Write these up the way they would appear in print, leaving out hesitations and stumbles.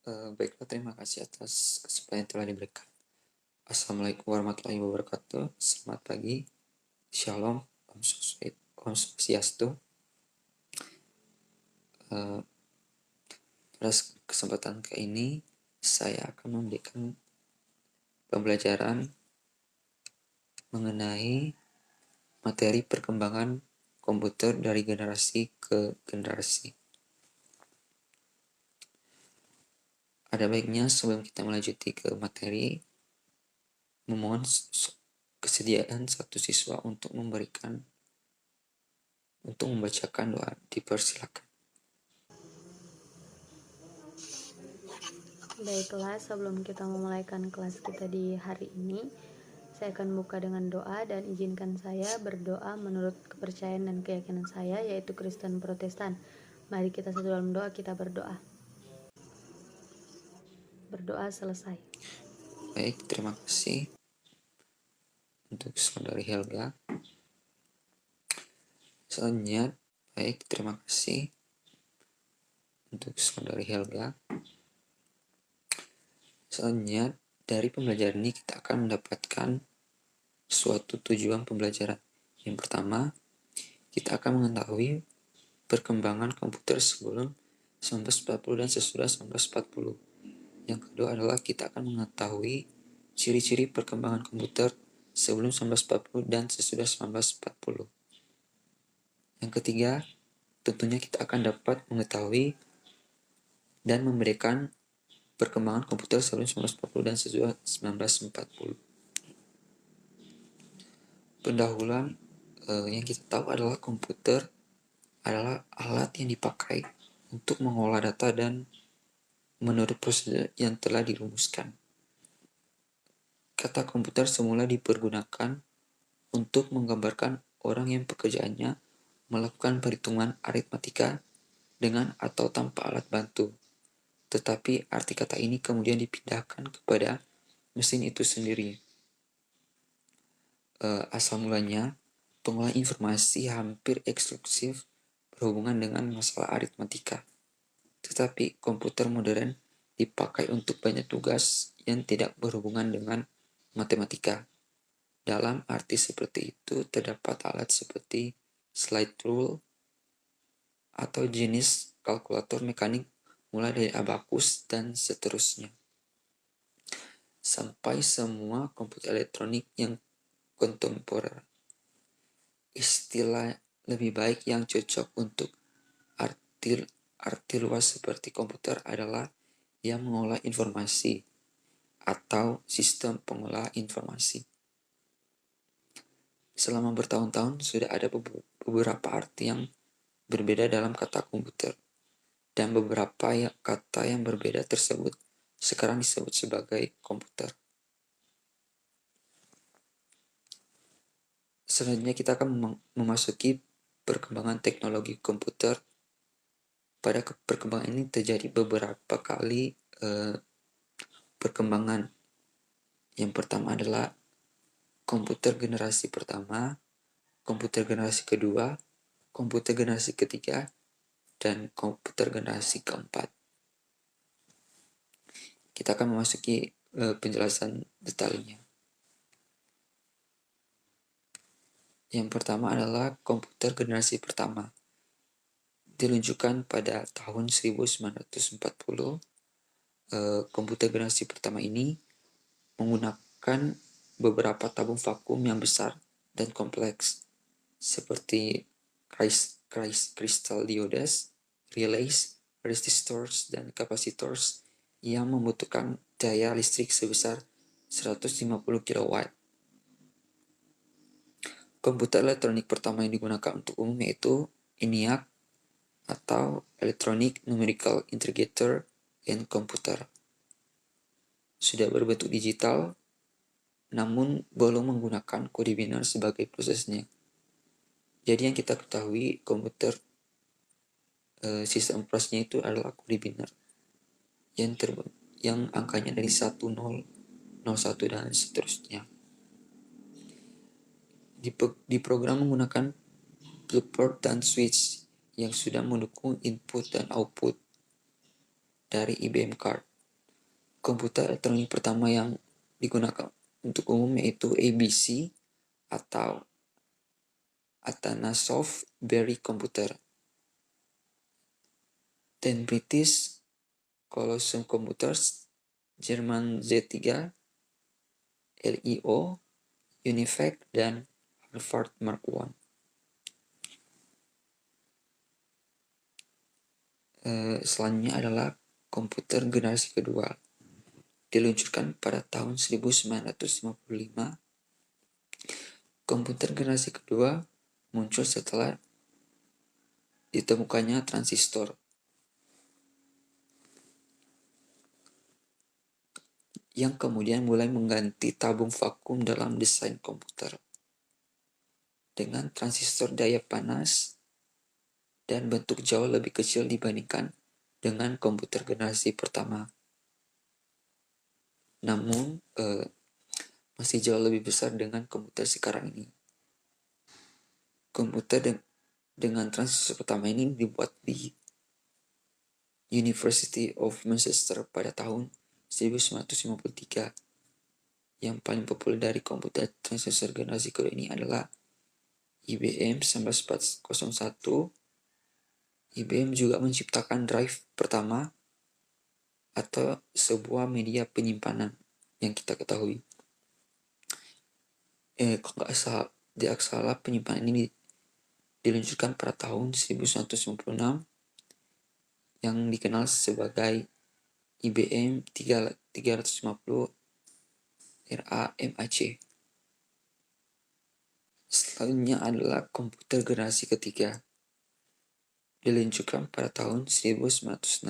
Baiklah, terima kasih atas kesempatan yang telah diberikan. Assalamualaikum warahmatullahi wabarakatuh. Selamat pagi. Shalom. Om Swastiastu. Pada kesempatan kali ini, saya akan memberikan pembelajaran mengenai materi perkembangan komputer dari generasi ke generasi. Ada baiknya sebelum kita melanjuti ke materi, memohon kesediaan satu siswa untuk membacakan doa. Dipersilakan. Baiklah, sebelum kita memulaikan kelas kita di hari ini, saya akan buka dengan doa dan izinkan saya berdoa menurut kepercayaan dan keyakinan saya, yaitu Kristen Protestan. Mari kita satu dalam doa, kita berdoa. Berdoa selesai. Baik, terima kasih untuk saudari Helga. Selanjutnya, baik, terima kasih untuk saudari Helga. Selanjutnya, dari pembelajaran ini kita akan mendapatkan suatu tujuan pembelajaran. Yang pertama, kita akan mengetahui perkembangan komputer sebelum 1940 dan sesudah 1940. Yang kedua adalah kita akan mengetahui ciri-ciri perkembangan komputer sebelum 1940 dan sesudah 1940. Yang ketiga, tentunya kita akan dapat mengetahui dan memberikan perkembangan komputer sebelum 1940 dan sesudah 1940. Pendahuluan yang kita tahu adalah komputer adalah alat yang dipakai untuk mengolah data dan menurut prosedur yang telah dirumuskan. Kata komputer semula dipergunakan untuk menggambarkan orang yang pekerjaannya melakukan perhitungan aritmatika dengan atau tanpa alat bantu. Tetapi arti kata ini kemudian dipindahkan kepada mesin itu sendiri. Asal mulanya, pengolahan informasi hampir eksklusif berhubungan dengan masalah aritmatika. Tetapi komputer modern dipakai untuk banyak tugas yang tidak berhubungan dengan matematika. Dalam arti seperti itu, terdapat alat seperti slide rule atau jenis kalkulator mekanik mulai dari abakus dan seterusnya. Sampai semua komputer elektronik yang kontemporer. Istilah lebih baik yang cocok untuk arti luas seperti komputer adalah yang mengolah informasi atau sistem pengolah informasi. Selama bertahun-tahun sudah ada beberapa arti yang berbeda dalam kata komputer, dan beberapa kata yang berbeda tersebut sekarang disebut sebagai komputer. Selanjutnya kita akan memasuki perkembangan teknologi komputer. Pada perkembangan ini terjadi beberapa kali perkembangan. Yang pertama adalah komputer generasi pertama, komputer generasi kedua, komputer generasi ketiga, dan komputer generasi keempat. Kita akan memasuki penjelasan detailnya. Yang pertama adalah komputer generasi pertama. Diluncurkan pada tahun 1940. Komputer generasi pertama ini menggunakan beberapa tabung vakum yang besar dan kompleks seperti crystal diodes, relays, resistors, dan kapasitors yang membutuhkan daya listrik sebesar 150 kW. Komputer elektronik pertama yang digunakan untuk umum yaitu ENIAC atau Electronic Numerical Integrator and Computer. Sudah berbentuk digital, namun belum menggunakan kode biner sebagai prosesnya. Jadi yang kita ketahui komputer sistem operasinya itu adalah kode biner yang angkanya dari 1, 0, 01 dan seterusnya. Diprogram menggunakan blueport dan switch yang sudah mendukung input dan output dari IBM card. Komputer elektronik pertama yang digunakan untuk umum yaitu ABC atau Atanasoff Berry Computer, dan British Colosseum Computers, Jerman Z3, LIO, Univac, dan Harvard Mark I. Selanjutnya adalah komputer generasi kedua. Diluncurkan pada tahun 1955. Komputer generasi kedua muncul setelah ditemukannya transistor, yang kemudian mulai mengganti tabung vakum dalam desain komputer. Dengan transistor daya panas dan bentuk jauh lebih kecil dibandingkan dengan komputer generasi pertama. Namun, masih jauh lebih besar dengan komputer sekarang ini. Komputer dengan transistor pertama ini dibuat di University of Manchester pada tahun 1953. Yang paling populer dari komputer transistor generasi kedua ini adalah IBM 19401. IBM juga menciptakan drive pertama atau sebuah media penyimpanan yang kita ketahui. Kalau nggak salah penyimpanan ini diluncurkan pada tahun 1996 yang dikenal sebagai IBM 350 RAMAC. Selanjutnya adalah komputer generasi ketiga. Diluncurkan pada tahun 1960.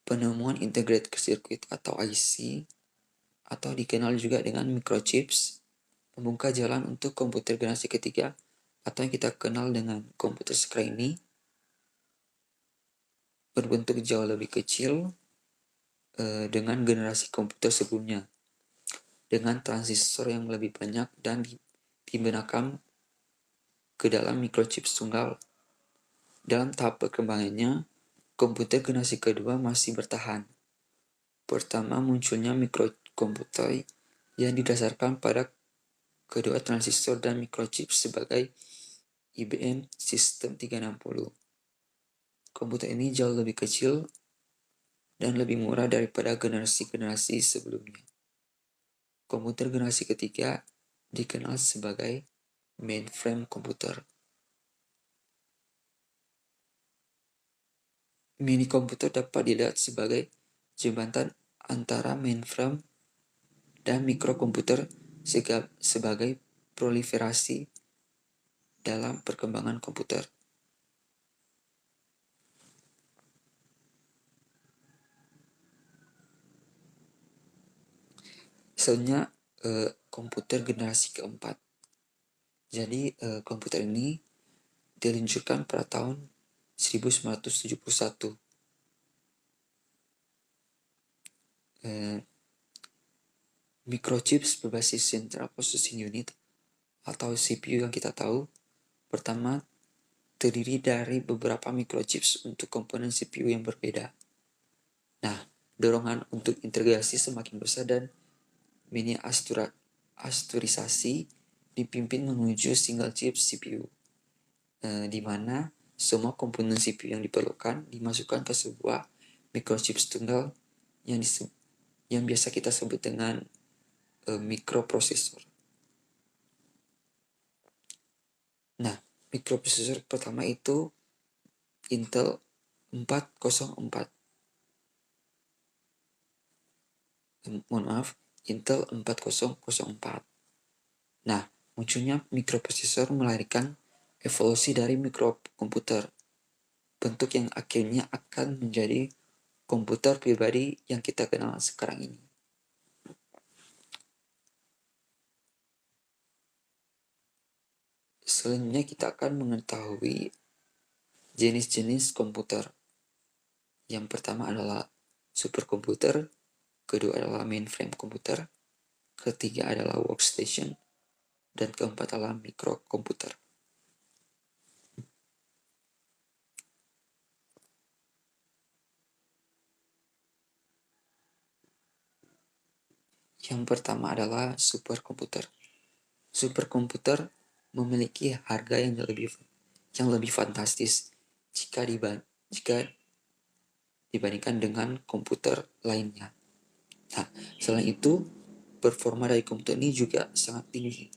Penemuan integrated circuit atau IC, atau dikenal juga dengan microchips, membuka jalan untuk komputer generasi ketiga atau yang kita kenal dengan komputer sekarang ini, berbentuk jauh lebih kecil dengan generasi komputer sebelumnya, dengan transistor yang lebih banyak dan dibenarkan ke dalam microchips tunggal. Dalam tahap perkembangannya, komputer generasi kedua masih bertahan. Pertama munculnya mikrokomputer yang didasarkan pada kedua transistor dan microchip sebagai IBM System 360. Komputer ini jauh lebih kecil dan lebih murah daripada generasi-generasi sebelumnya. Komputer generasi ketiga dikenal sebagai mainframe komputer. Mini komputer dapat dilihat sebagai jembatan antara mainframe dan mikrokomputer sebagai proliferasi dalam perkembangan komputer. Selanjutnya komputer generasi keempat. Jadi komputer ini diluncurkan pada tahun 1971. Microchips berbasis Central Processing Unit atau CPU yang kita tahu pertama terdiri dari beberapa microchips untuk komponen CPU yang berbeda. Nah, dorongan untuk integrasi semakin besar dan mini asturisasi dipimpin menuju single chip CPU, di mana semua komponen CPU yang diperlukan dimasukkan ke sebuah microchip tunggal yang biasa kita sebut dengan mikroprosesor. Nah, mikroprosesor pertama itu Intel 404. Intel 4004. Nah, munculnya mikroprosesor melahirkan evolusi dari mikrokomputer, bentuk yang akhirnya akan menjadi komputer pribadi yang kita kenal sekarang ini. Selanjutnya kita akan mengetahui jenis-jenis komputer. Yang pertama adalah superkomputer, kedua adalah mainframe komputer, ketiga adalah workstation, dan keempat adalah mikrokomputer. Yang pertama adalah superkomputer. Superkomputer memiliki harga yang lebih fantastis jika dibandingkan dengan komputer lainnya. Nah, selain itu, performa dari komputer ini juga sangat tinggi.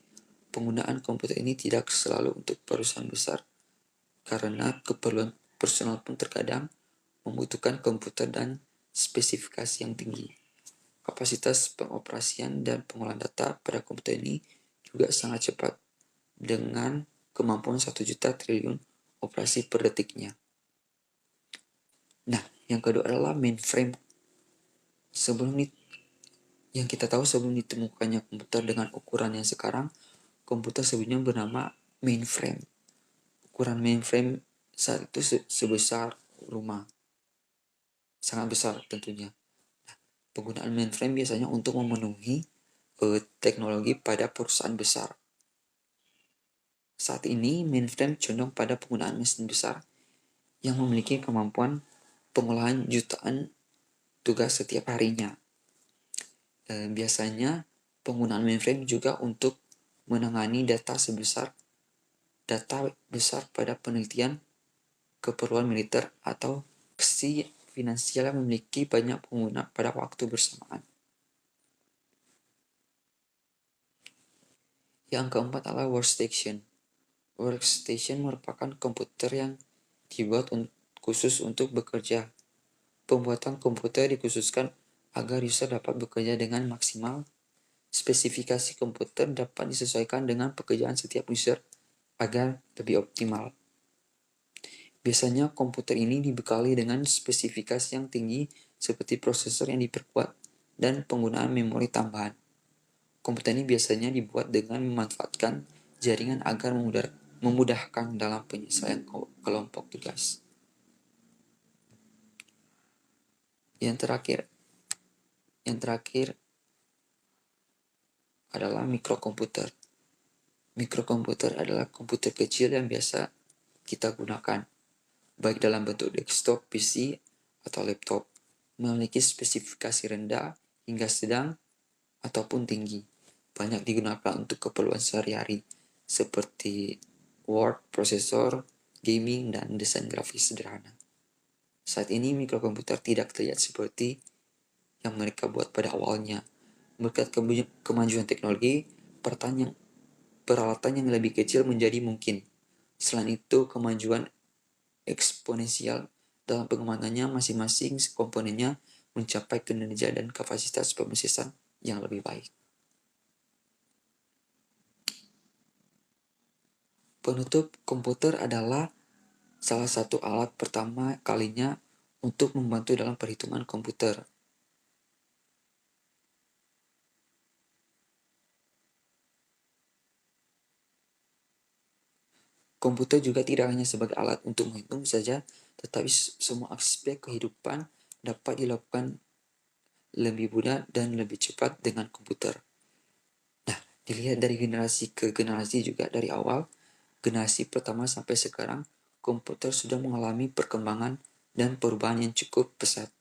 Penggunaan komputer ini tidak selalu untuk perusahaan besar, karena keperluan personal pun terkadang membutuhkan komputer dan spesifikasi yang tinggi. Kapasitas pengoperasian dan pengolahan data pada komputer ini juga sangat cepat, dengan kemampuan 1 juta triliun operasi per detiknya. Nah, yang kedua adalah mainframe. Yang kita tahu sebelum ditemukannya komputer dengan ukuran yang sekarang, komputer sebelumnya bernama mainframe. Ukuran mainframe saat itu sebesar rumah. Sangat besar tentunya. Penggunaan mainframe biasanya untuk memenuhi teknologi pada perusahaan besar. Saat ini, mainframe condong pada penggunaan mesin besar yang memiliki kemampuan pengolahan jutaan tugas setiap harinya. Biasanya, penggunaan mainframe juga untuk menangani data besar pada penelitian, keperluan militer, atau aksi finansial yang memiliki banyak pengguna pada waktu bersamaan. Yang keempat adalah workstation. Workstation merupakan komputer yang dibuat khusus untuk bekerja. Pembuatan komputer dikhususkan agar user dapat bekerja dengan maksimal. Spesifikasi komputer dapat disesuaikan dengan pekerjaan setiap user agar lebih optimal. Biasanya komputer ini dibekali dengan spesifikasi yang tinggi seperti prosesor yang diperkuat dan penggunaan memori tambahan. Komputer ini biasanya dibuat dengan memanfaatkan jaringan agar memudahkan dalam penyelesaian kelompok tugas. Yang terakhir adalah mikrokomputer. Mikrokomputer adalah komputer kecil yang biasa kita gunakan, baik dalam bentuk desktop, PC, atau laptop, memiliki spesifikasi rendah hingga sedang ataupun tinggi. Banyak digunakan untuk keperluan sehari-hari, seperti Word, prosesor, gaming, dan desain grafis sederhana. Saat ini mikrokomputer tidak terlihat seperti yang mereka buat pada awalnya. Berkat kemajuan teknologi, peralatan yang lebih kecil menjadi mungkin. Selain itu, kemajuan eksponensial dalam pengembangannya, masing-masing komponennya mencapai kinerja dan kapasitas pemrosesan yang lebih baik. Penutup, komputer adalah salah satu alat pertama kalinya untuk membantu dalam perhitungan komputer. Komputer juga tidak hanya sebagai alat untuk menghitung saja, tetapi semua aspek kehidupan dapat dilakukan lebih mudah dan lebih cepat dengan komputer. Nah, dilihat dari generasi ke generasi juga dari awal, generasi pertama sampai sekarang, komputer sudah mengalami perkembangan dan perubahan yang cukup pesat.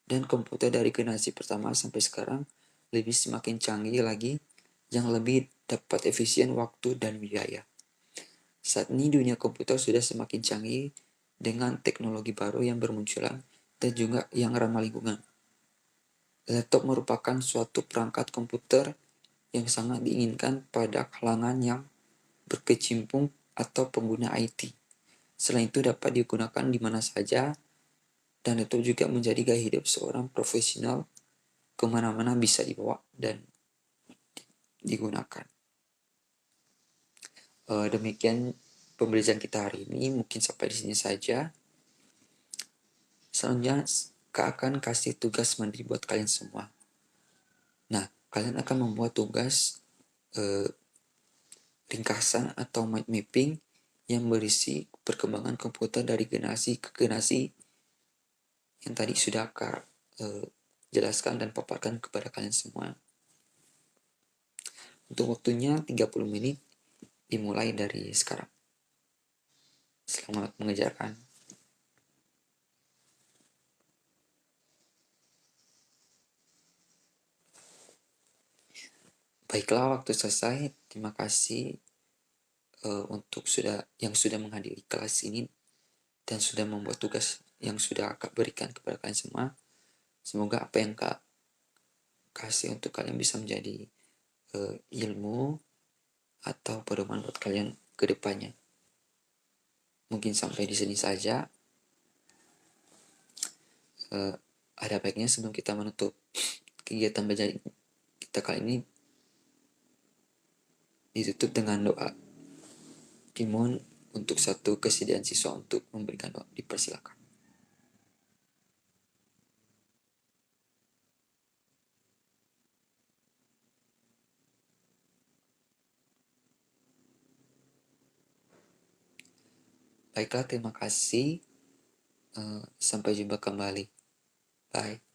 Dan komputer dari generasi pertama sampai sekarang semakin canggih lagi, yang lebih dapat efisien waktu dan biaya. Saat ini dunia komputer sudah semakin canggih dengan teknologi baru yang bermunculan dan juga yang ramah lingkungan. Laptop merupakan suatu perangkat komputer yang sangat diinginkan pada kalangan yang berkecimpung atau pengguna IT. Selain itu dapat digunakan di mana saja, dan laptop juga menjadi gaya hidup seorang profesional, kemana-mana bisa dibawa dan digunakan. Demikian pembelajaran kita hari ini, mungkin sampai di sini saja. Selanjutnya, Kak akan kasih tugas mandiri buat kalian semua. Nah, kalian akan membuat tugas ringkasan atau mind mapping yang berisi perkembangan komputer dari generasi ke generasi yang tadi sudah Kak jelaskan dan paparkan kepada kalian semua. Untuk waktunya 30 menit dimulai dari sekarang. Selamat mengerjakan. Baiklah, waktu selesai. Terima kasih untuk yang sudah menghadiri kelas ini dan sudah membuat tugas yang sudah Kak berikan kepada kalian semua. Semoga apa yang Kak kasih untuk kalian bisa menjadi ilmu atau pedoman buat kalian ke depannya. Mungkin sampai di sini saja. Ada baiknya sebelum kita menutup kegiatan belajar kita kali ini ditutup dengan doa. Kimohon untuk satu kesediaan siswa untuk memberikan doa. Dipersilakan. Baiklah, terima kasih. Sampai jumpa kembali. Bye.